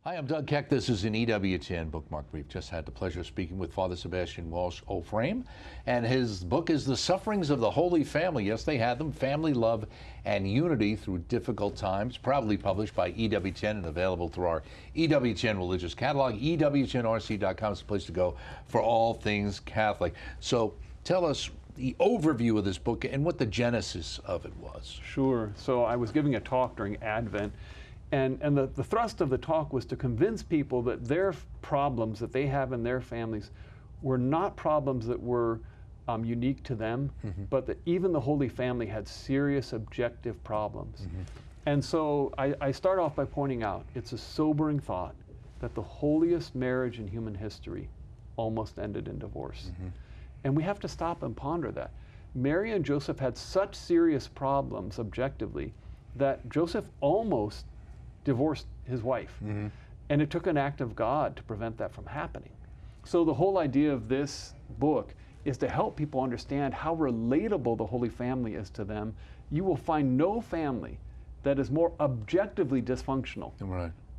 Hi, I'm Doug Keck. This is an EWTN Bookmark. We've just had the pleasure of speaking with Father Sebastian Walshe, OPraem, and his book is The Sufferings of the Holy Family. Yes, they had them. Family, Love, and Unity Through Difficult Times. Proudly published by EWTN and available through our EWTN religious catalog. EWTNRC.com is the place to go for all things Catholic. So tell us the overview of this book and what the genesis of it was. Sure. So I was giving a talk during Advent, and the thrust of the talk was to convince people that their problems that they have in their families were not problems that were unique to them, but that even the Holy Family had serious objective problems. And so I start off by pointing out it's a sobering thought that the holiest marriage in human history almost ended in divorce. And we have to stop and ponder that. Mary and Joseph had such serious problems objectively that Joseph almost divorced his wife. And it took an act of God to prevent that from happening. So the whole idea of this book is to help people understand how relatable the Holy Family is to them. You will find no family that is more objectively dysfunctional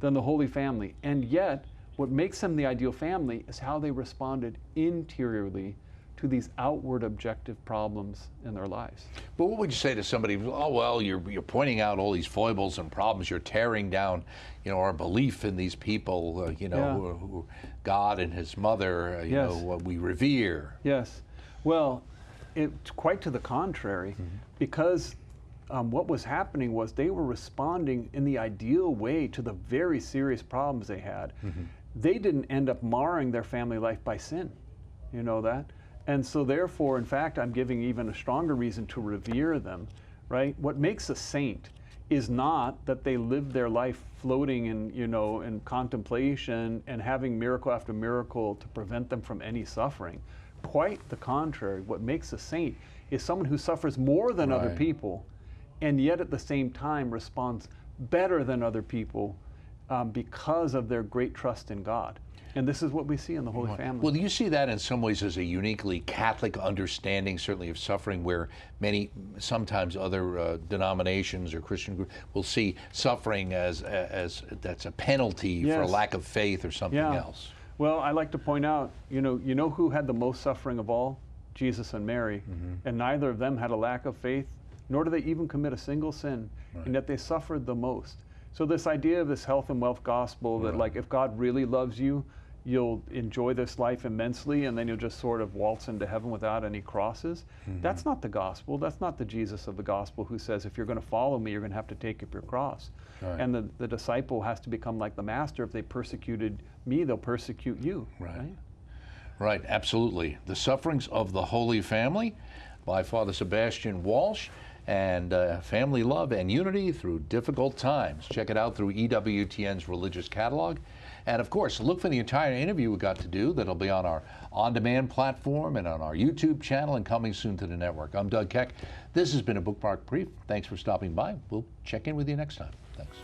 than the Holy Family. And yet, what makes them the ideal family is how they responded interiorly to these outward objective problems in their lives. But what would you say to somebody, oh, well, you're pointing out all these foibles and problems, you're tearing down, our belief in these people, who God and his mother, what we revere. Yes. Well, it's quite to the contrary, because what was happening was they were responding in the ideal way to the very serious problems they had. They didn't end up marring their family life by sin. You know that? And so therefore, in fact, I'm giving even a stronger reason to revere them, right? What makes a saint is not that they live their life floating in, in contemplation and having miracle after miracle to prevent them from any suffering. Quite the contrary. What makes a saint is someone who suffers more than other people and yet at the same time responds better than other people because of their great trust in God. And this is what we see in the Holy Family. Well, you see that in some ways as a uniquely Catholic understanding, certainly of suffering, where sometimes other denominations or Christian groups will see suffering as that's a penalty for a lack of faith or something else. Well, I like to point out, you know who had the most suffering of all? Jesus and Mary. And neither of them had a lack of faith, nor did they even commit a single sin, and yet they suffered the most. So this idea of this health and wealth gospel that like if God really loves you, you'll enjoy this life immensely and then you'll just sort of waltz into heaven without any crosses. That's not the gospel. That's not the Jesus of the gospel who says if you're going to follow me, you're going to have to take up your cross. And the disciple has to become like the master. If they persecuted me, they'll persecute you. Right, absolutely. The Sufferings of the Holy Family by Father Sebastian Walshe, and Family, Love, and Unity Through Difficult Times. Check it out through EWTN's religious catalog. And of course, look for the entire interview we got to do. That'll be on our on-demand platform and on our YouTube channel and coming soon to the network. I'm Doug Keck. This has been a Bookmark Brief. Thanks for stopping by. We'll check in with you next time. Thanks.